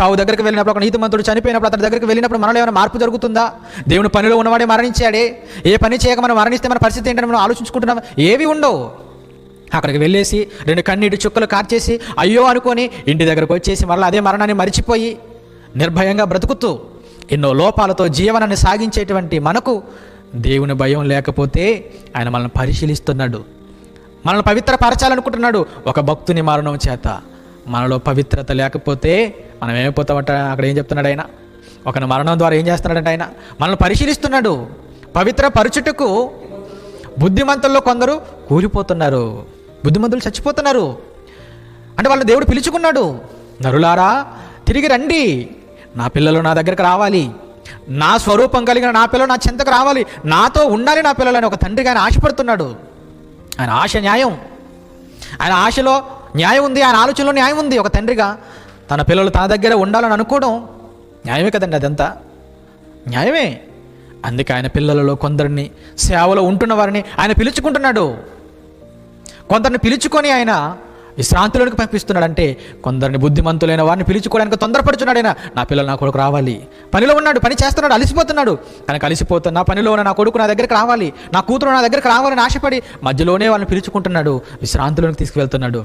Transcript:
చావు దగ్గరికి వెళ్ళినప్పుడు, ఒక నీతిమంతుడు చనిపోయినప్పుడు అతని దగ్గరికి వెళ్ళినప్పుడు మనలో ఏమైనా మార్పు జరుగుతుందా? దేవుని పనిలో ఉన్నవాడే మరణించాడే, ఏ పని చేయక మనం మరణిస్తే మన పరిస్థితి ఏంటని మనం ఆలోచించుకుంటున్నాం? ఏవి ఉండవు. అక్కడికి వెళ్ళేసి 2 కన్నీటి చుక్కలు కార్చేసి అయ్యో అనుకొని ఇంటి దగ్గరకు వచ్చేసి మరలా అదే మరణాన్ని మరిచిపోయి నిర్భయంగా బ్రతుకుతూ ఎన్నో లోపాలతో జీవనాన్ని సాగించేటువంటి మనకు దేవుని భయం లేకపోతే ఆయన మనల్ని పరిశీలిస్తున్నాడు, మనల్ని పవిత్రపరచాలనుకుంటున్నాడు. ఒక భక్తుని మరణం చేత మనలో పవిత్రత లేకపోతే మనం ఏమైపోతామంట? అక్కడ ఏం చెప్తున్నాడు ఆయన? ఒక మరణం ద్వారా ఏం చేస్తున్నాడంటే ఆయన మనల్ని పరిశీలిస్తున్నాడు. పవిత్రపరచుటకు బుద్ధిమంతుల్లో కొందరు కూలిపోతున్నారు, బుద్ధిమంతులు చచ్చిపోతున్నారు. అంటే వాళ్ళని దేవుడు పిలుచుకున్నాడు. నరులారా తిరిగి రండి, నా పిల్లలు నా దగ్గరకు రావాలి, నా స్వరూపం కలిగిన నా పిల్లలు నా చెంతకు రావాలి, నాతో ఉండాలి నా పిల్లలు అని ఒక తండ్రిగా ఆయన ఆశపడుతున్నాడు. ఆయన ఆశ న్యాయం, ఆయన ఆశలో న్యాయం ఉంది, ఆయన ఆలోచనలో న్యాయం ఉంది. ఒక తండ్రిగా తన పిల్లలు తన దగ్గర ఉండాలని అనుకోవడం న్యాయమే కదండి, అదంతా న్యాయమే. అందుకే ఆయన పిల్లలలో కొందరిని, సేవలో ఉంటున్న వారిని ఆయన పిలుచుకుంటున్నాడు. కొందరిని పిలుచుకొని ఆయన విశ్రాంతిలోనికి పంపిస్తున్నాడు. అంటే కొందరిని, బుద్ధిమంతులైన వారిని పిలుచుకోవడానికి తొందరపడుతున్నాడు ఆయన. నా పిల్లలు నా కొడుకు రావాలి, పనిలో ఉన్నాడు, పని చేస్తున్నాడు, అలసిపోతున్నాడు, కనుక అలసిపోతున్నా పనిలో ఉన్న నా కొడుకు నా దగ్గరికి రావాలి, నా కూతురు నా దగ్గరికి రావాలని ఆశపడి మధ్యలోనే వాళ్ళని పిలుచుకుంటున్నాడు, విశ్రాంతిలోనికి తీసుకువెళ్తున్నాడు.